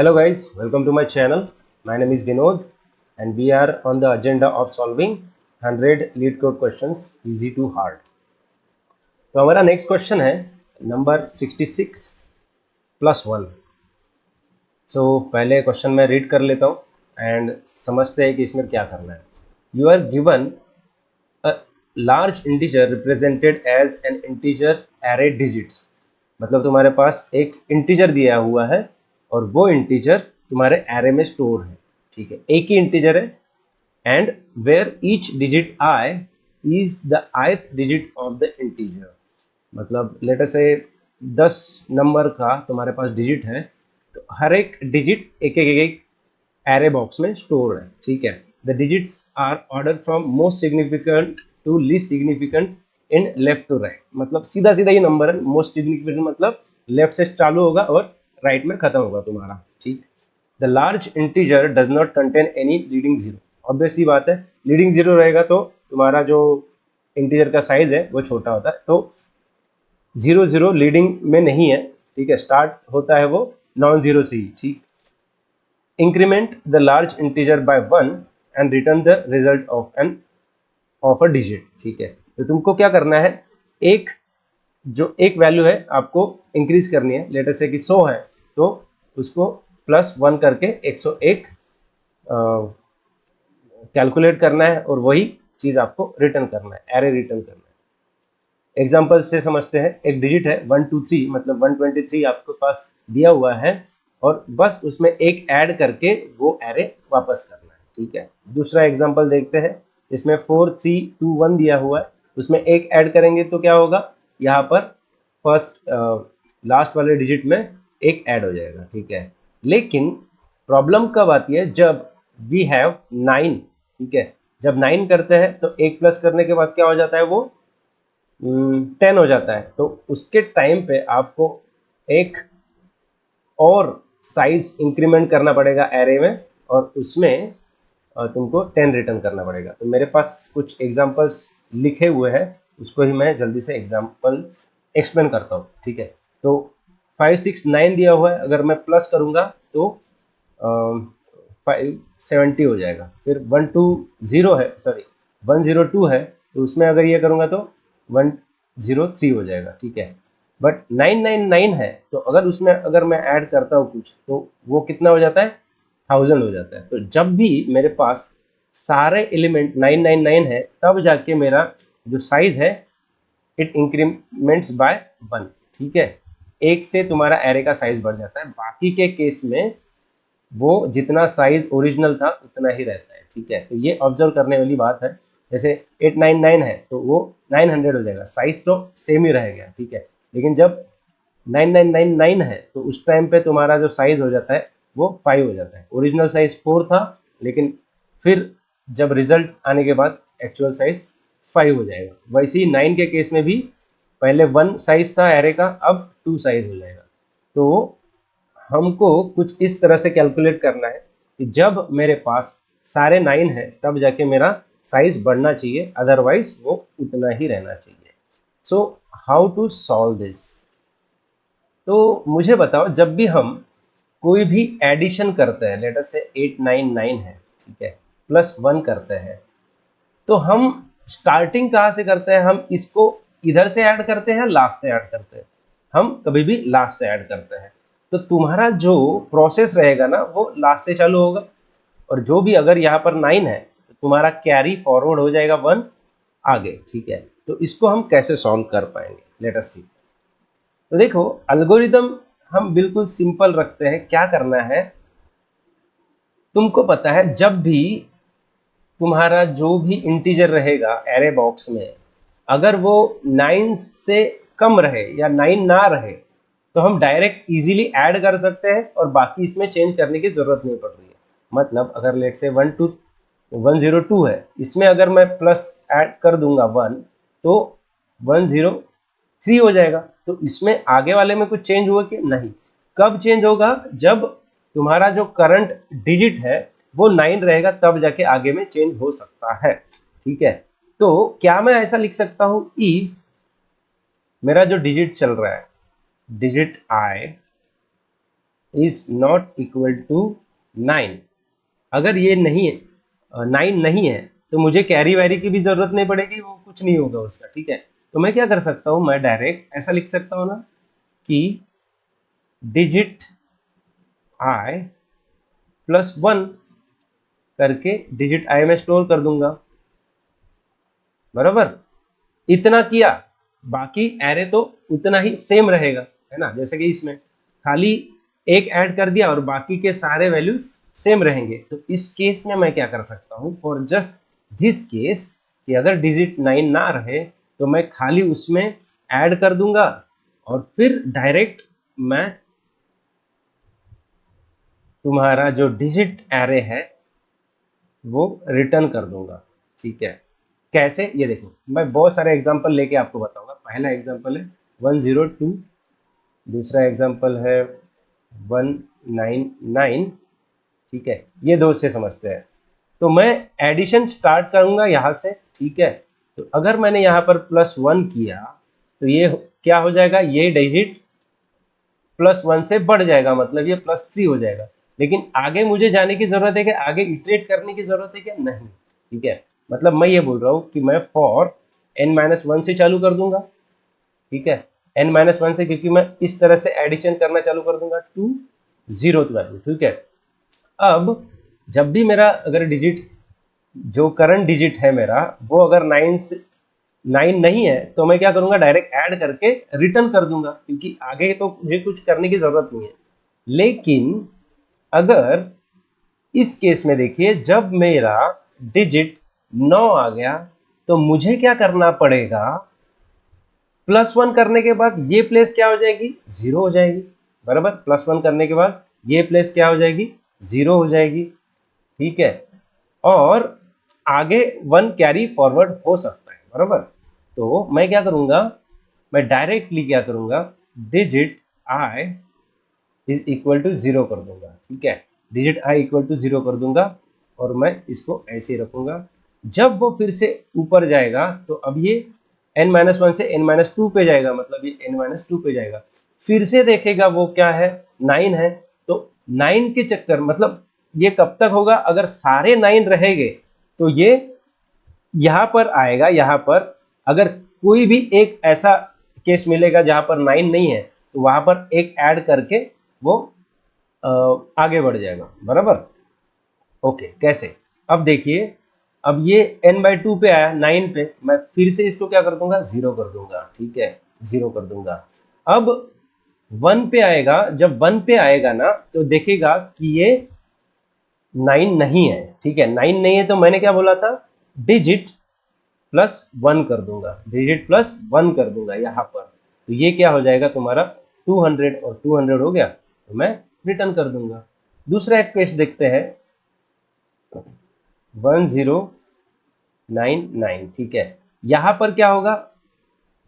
Hello guys, welcome to my channel. My name is Vinod and we are on the agenda of solving 100 lead code questions easy to hard. तो हमारा next question है number 66 plus 1. सो पहले question मैं read कर लेता हूँ and समझते हैं कि इसमें क्या करना है. You are given a large integer represented as an integer array digits. मतलब तुम्हारे पास एक इंटीजर दिया हुआ है और वो इंटीजर तुम्हारे एरे में स्टोर है. ठीक है, एक ही इंटीजर है and where each digit I is the ith digit of the integer. मतलब लेटर से 10 नंबर का तुम्हारे पास डिजिट है तो हर एक डिजिट एक एरे बॉक्स में स्टोर है. ठीक है, the digits are order from most significant to least significant in left to right. मतलब सीधा सीधा ये नंबर है. मोस्ट सिग्निफिकेंट मतलब लेफ्ट से चालू होगा और राइट में खत्म होगा तुम्हारा. ठीक, the large integer does not contain any leading zero. Obvious सी बात है, लीडिंग जीरो रहेगा तो तुम्हारा जो इंटीजर का साइज है वो छोटा होता है. तो 0 0 लीडिंग में नहीं है. ठीक है, स्टार्ट होता है वो नॉन जीरो से ही. ठीक, increment the large integer by 1 and return the result of a digit. ठीक है, तो तुमको क्या करना है, एक वैल्यू है आपको इंक्रीज करनी है. लेटर से कि 100 है तो उसको +1 करके 101 कैलकुलेट करना है और वही चीज आपको रिटर्न करना है, एरे रिटर्न करना है. एग्जांपल से समझते हैं. एक डिजिट है 123, मतलब 123 आपके पास दिया हुआ है और बस उसमें एक ऐड करके वो एरे वापस करना है. ठीक है, दूसरा एग्जांपल देखते हैं. इसमें 4321 दिया हुआ है, उसमें एक ऐड करेंगे तो क्या होगा, यहाँ पर फर्स्ट लास्ट वाले डिजिट में एक ऐड हो जाएगा. ठीक है, लेकिन प्रॉब्लम कब आती है, जब वी हैव 9. ठीक है, जब 9 करते हैं तो एक प्लस करने के बाद क्या हो जाता है, वो 10 हो जाता है. तो उसके टाइम पे आपको एक और साइज इंक्रीमेंट करना पड़ेगा एरे में और उसमें तुमको 10 रिटर्न करना पड़ेगा. तो मेरे पास कुछ एग्जांपल्स लिखे हुए हैं, उसको ही मैं जल्दी से एग्जांपल एक्सप्लेन करता हूँ. ठीक है, तो 5 6 9 दिया हुआ है, अगर मैं प्लस करूँगा तो 570 हो जाएगा. फिर 120 है, सॉरी 102 है, तो उसमें अगर ये करूँगा तो 103 हो जाएगा. ठीक है, बट 999 है तो अगर उसमें अगर मैं ऐड करता हूँ कुछ तो वो कितना हो जाता है, 1000 हो जाता है. तो जब भी मेरे पास सारे एलिमेंट 999 है तब जाके मेरा जो साइज है इट इंक्रीमेंट्स बाय 1. ठीक है, एक से तुम्हारा एरे का साइज बढ़ जाता है. बाकी के केस में वो जितना साइज ओरिजिनल था उतना ही रहता है. ठीक है, तो ये ऑब्जर्व करने वाली बात है. जैसे 899 है तो वो 900 हो जाएगा, साइज तो सेम ही रहेगा. ठीक है, लेकिन जब 9999 है तो उस टाइम पे तुम्हारा जो साइज हो जाता है वो 5 हो जाता है. ओरिजिनल साइज 4 था, लेकिन फिर जब रिजल्ट आने के बाद एक्चुअल साइज 5 हो जाएगा. वैसे ही 9 के केस में भी पहले 1 साइज था एरे का, अब 2 साइज हो जाएगा. तो हमको कुछ इस तरह से कैलकुलेट करना है कि जब मेरे पास सारे 9 है तब जाके मेरा साइज बढ़ना चाहिए, अदरवाइज वो उतना ही रहना चाहिए. So how to solve this. तो मुझे बताओ, जब भी हम कोई भी एडिशन करते हैं, लेटर से 899 है, ठीक है, +1 करते हैं, तो हम स्टार्टिंग कहाँ से करते हैं, हम इसको इधर से ऐड करते हैं, लास्ट से ऐड करते हैं. हम कभी भी लास्ट से ऐड करते हैं. तो तुम्हारा जो प्रोसेस रहेगा ना वो लास्ट से चालू होगा और जो भी अगर यहाँ पर 9 है तो तुम्हारा कैरी फॉरवर्ड हो जाएगा 1 आगे. ठीक है, तो इसको हम कैसे सॉल्व कर पाएंगे, लेट अस सी. तो देखो, एल्गोरिदम हम बिल्कुल सिंपल रखते हैं. क्या करना है, तुमको पता है जब भी तुम्हारा जो भी इंटीजर रहेगा एरे बॉक्स में, अगर वो 9 से कम रहे या 9 ना रहे तो हम डायरेक्ट इजीली ऐड कर सकते हैं और बाकी इसमें चेंज करने की जरूरत नहीं पड़ रही है. मतलब अगर लेट से 102 है, इसमें अगर मैं प्लस ऐड कर दूंगा 1 तो 103 हो जाएगा. तो इसमें आगे वाले में कुछ चेंज हुआ कि नहीं. कब चेंज होगा, जब तुम्हारा जो करंट डिजिट है वो 9 रहेगा, तब जाके आगे में चेंज हो सकता है. ठीक है, तो क्या मैं ऐसा लिख सकता हूं, इफ मेरा जो डिजिट चल रहा है, digit i is not equal to 9। अगर ये नहीं है, 9 नहीं है, तो मुझे कैरी वैरी की भी जरूरत नहीं पड़ेगी, वो कुछ नहीं होगा उसका, ठीक है। तो मैं क्या कर सकता हूँ, मैं डायरेक्ट ऐसा लिख सकता हूँ ना कि डिजिट आई +1 करके डिजिट आई में स्टोर कर दूंगा, बराबर। इतना किया, बाकी एरे तो उतना ही सेम रहेगा, है ना। जैसे कि इसमें खाली एक ऐड कर दिया और बाकी के सारे वैल्यूज सेम रहेंगे। तो इस केस में मैं क्या कर सकता हूँ, फॉर जस्ट दिस केस, कि अगर डिजिट 9 ना रहे तो मैं खाली उसमें ऐड कर दूंगा और फिर डायरेक्ट मैं तुम्हारा जो डिजिट एरे है वो रिटर्न कर दूंगा, ठीक है। कैसे, ये देखो, मैं बहुत सारे एग्जांपल लेके आपको बताऊंगा। पहला एग्जांपल है 102, दूसरा एग्जांपल है 199, ठीक है। ये दो से समझते हैं। तो मैं एडिशन स्टार्ट करूंगा यहाँ से, ठीक है। तो अगर मैंने यहाँ पर +1 किया तो ये क्या हो जाएगा, ये डिजिट +1 से बढ़ जाएगा, मतलब ये +3 हो जाएगा। लेकिन आगे मुझे जाने की जरूरत है कि आगे इटरेट करने की जरूरत है क्या, नहीं, ठीक है। मतलब मैं ये बोल रहा हूँ कि मैं फॉर n-1 से चालू कर दूंगा, ठीक है। n-1 से, क्योंकि मैं इस तरह से एडिशन करना चालू कर दूंगा टू 0th वैल्यू, ठीक है। अब जब भी मेरा अगर डिजिट, जो करंट डिजिट है मेरा, वो अगर 9 नहीं है, तो मैं क्या करूंगा, डायरेक्ट ऐड करके रिटर्न कर दूंगा, क्योंकि आगे तो मुझे कुछ करने की जरूरत नहीं है। लेकिन अगर इस केस में देखिए, जब मेरा डिजिट 9 आ गया तो मुझे क्या करना पड़ेगा, +1 करने के बाद ये प्लेस क्या हो जाएगी, 0 हो जाएगी, बराबर। +1 करने के बाद ये प्लेस क्या हो जाएगी, 0 हो जाएगी, ठीक है। और आगे 1 कैरी फॉरवर्ड हो सकता है, बराबर। तो मैं क्या करूंगा, मैं डायरेक्टली क्या करूंगा, digit I is equal to 0 कर दूंगा, ठीक है। डिजिट आई इक्वल टू 0 कर दूंगा और मैं इसको ऐसे ही रखूंगा। जब वो फिर से ऊपर जाएगा तो अब ये n-1 से n-2 पे जाएगा, मतलब ये n-2 पे जाएगा। फिर से देखेगा वो क्या है, 9 है। तो 9 के चक्कर, मतलब ये कब तक होगा, अगर सारे 9 रहेंगे तो ये यहां पर आएगा। यहां पर अगर कोई भी एक ऐसा केस मिलेगा जहां पर 9 नहीं है, तो वहां पर एक ऐड करके वो आगे बढ़ जाएगा, बराबर। ओके, कैसे, अब देखिए, अब ये n/2 पे आया, 9 पे, मैं फिर से इसको क्या कर दूंगा, 0 कर दूंगा, ठीक है, 0 कर दूंगा। अब 1 पे आएगा, जब 1 पे आएगा ना, तो देखेगा कि ये 9 नहीं है, ठीक है। 9 नहीं है तो मैंने क्या बोला था, डिजिट +1 कर दूंगा, डिजिट +1 कर दूंगा यहाँ पर। तो ये क्या हो जाएगा तुम्हारा 200, और 200 हो गया तो मैं रिटर्न कर दूंगा। दूसरा एक केस देखते हैं, 1099, ठीक है। यहां पर क्या होगा,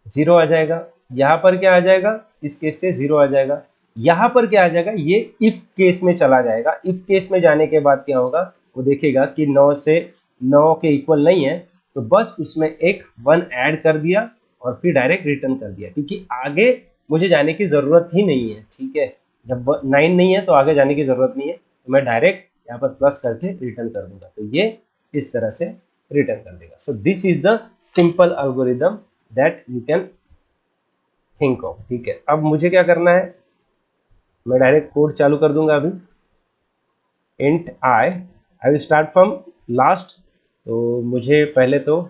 0 आ जाएगा। यहां पर क्या आ जाएगा, इस केस से 0 आ जाएगा। यहां पर क्या आ जाएगा, ये इफ केस में चला जाएगा। इफ केस में जाने के बाद क्या होगा, वो देखेगा कि 9 से 9 के इक्वल नहीं है, तो बस उसमें एक 1 ऐड कर दिया और फिर डायरेक्ट रिटर्न कर दिया, क्योंकि आगे मुझे जाने की जरूरत ही नहीं है, ठीक है। जब 9 नहीं है तो आगे जाने की जरूरत नहीं है, तो मैं डायरेक्ट यहाँ पर प्लस करके रिटर्न कर दूंगा। तो ये इस तरह से रिटर्न कर देगा। So this is the simple algorithm that you can think of, ठीक है। अब मुझे क्या करना है, मैं डायरेक्ट कोड चालू कर दूंगा अभी। Int I will start from last. तो मुझे पहले तो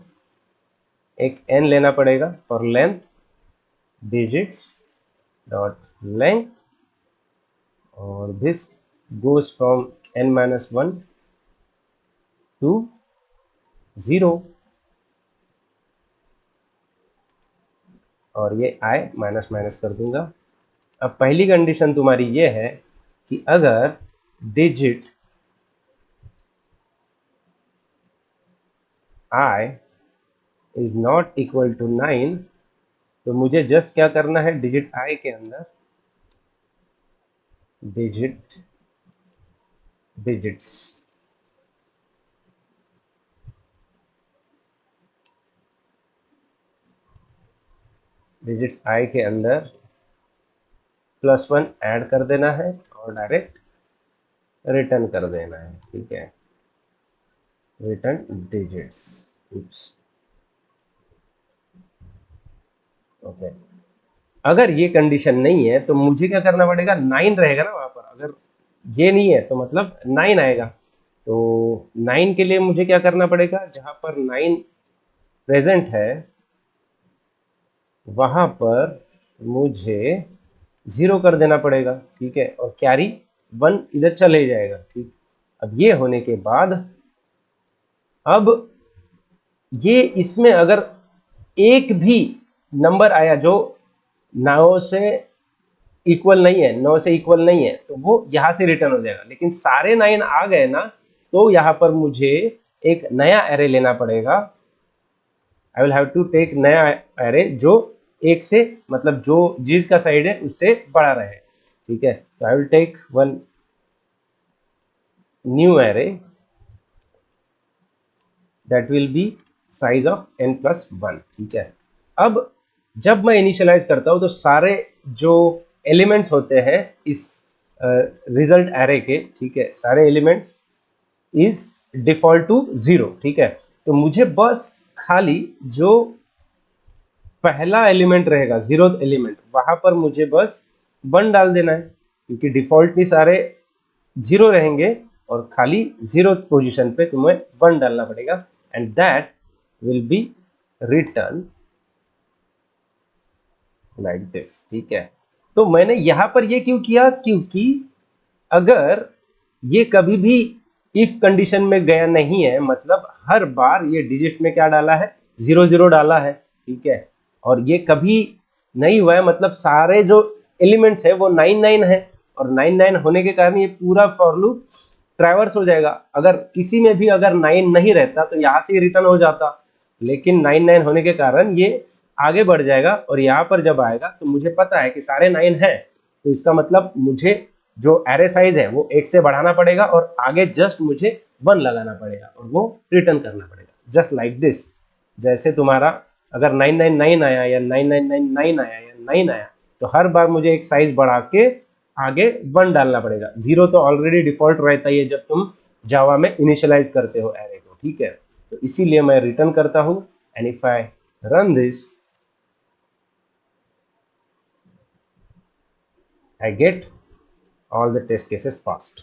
एक n लेना पड़ेगा for length, digits dot length, और this goes from n-1 to 0, और ये i माइनस माइनस कर दूंगा। अब पहली कंडीशन तुम्हारी ये है कि अगर digit i is not equal to 9, तो मुझे जस्ट क्या करना है, डिजिट i के अंदर डिजिट्स डिजिट्स i के अंदर +1 ऐड कर देना है और डायरेक्ट रिटर्न कर देना है, ठीक है, रिटर्न डिजिट्स। ओके, अगर ये कंडीशन नहीं है तो मुझे क्या करना पड़ेगा, 9 रहेगा ना वहां पर, अगर ये नहीं है तो मतलब 9 आएगा। तो 9 के लिए मुझे क्या करना पड़ेगा, जहां पर 9 प्रेजेंट है वहां पर मुझे 0 कर देना पड़ेगा, ठीक है, और कैरी 1 इधर चले जाएगा, ठीक। अब ये होने के बाद अब ये इसमें अगर एक भी नंबर आया जो 9 से इक्वल नहीं है, 9 से इक्वल नहीं है, तो वो यहां से रिटर्न हो जाएगा। लेकिन सारे 9 आ गए ना, तो यहां पर मुझे एक नया एरे लेना पड़ेगा। I will have to take नया एरे जो एक से मतलब जो डिजिट का साइड है उससे बड़ा रहे, ठीक है। तो I will take one new array that will be size of n+1, ठीक है। अब जब मैं इनिशियलाइज करता हूं तो सारे जो एलिमेंट्स होते हैं इस रिजल्ट एरे के, ठीक है, सारे एलिमेंट्स इज डिफॉल्ट टू 0, ठीक है। तो मुझे बस खाली जो पहला एलिमेंट रहेगा, 0th एलिमेंट, वहां पर मुझे बस 1 डाल देना है, क्योंकि डिफॉल्टली सारे 0 रहेंगे और खाली 0th पोजीशन पे तुम्हें 1 डालना पड़ेगा, and that will B return like this, ठीक है। तो मैंने यहां पर ये क्यों किया, क्योंकि अगर ये कभी भी इफ कंडीशन में गया नहीं है, मतलब हर बार ये डिजिट में क्या डाला है, 0 डाला है, ठीक है, और ये कभी नहीं हुआ है, मतलब सारे जो एलिमेंट्स है वो 9 है, और 9 होने के कारण ये पूरा फॉर लूप ट्रैवर्स हो जाएगा। अगर किसी में भी अगर 9 नहीं रहता तो यहाँ से रिटर्न हो जाता, लेकिन 9 होने के कारण ये आगे बढ़ जाएगा, और यहाँ पर जब आएगा तो मुझे पता है कि सारे 9 है, तो इसका मतलब मुझे जो एरे साइज है वो 1 से बढ़ाना पड़ेगा और आगे जस्ट मुझे 1 लगाना पड़ेगा और वो रिटर्न करना पड़ेगा, जस्ट लाइक दिस। जैसे तुम्हारा अगर 999 आया या 9999 आया या 9 आया, तो हर बार मुझे एक साइज बढ़ा के आगे 1 डालना पड़ेगा। 0 तो ऑलरेडी डिफॉल्ट रहता है जब तुम जावा में इनिशियलाइज करते हो एरे को, ठीक है। तो इसीलिए मैं रिटर्न करता हूं, and if I run this I get all the test cases passed.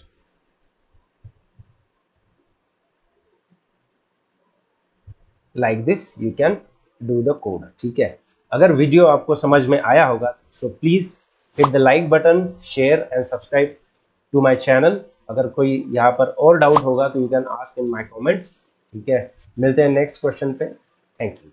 Like this you can do the code, ठीक है। अगर वीडियो आपको समझ में आया होगा so please hit the like button, share and subscribe to my channel। अगर कोई यहाँ पर और डाउट होगा तो you can ask in my comments, ठीक है। मिलते हैं नेक्स्ट क्वेश्चन पे, थैंक यू।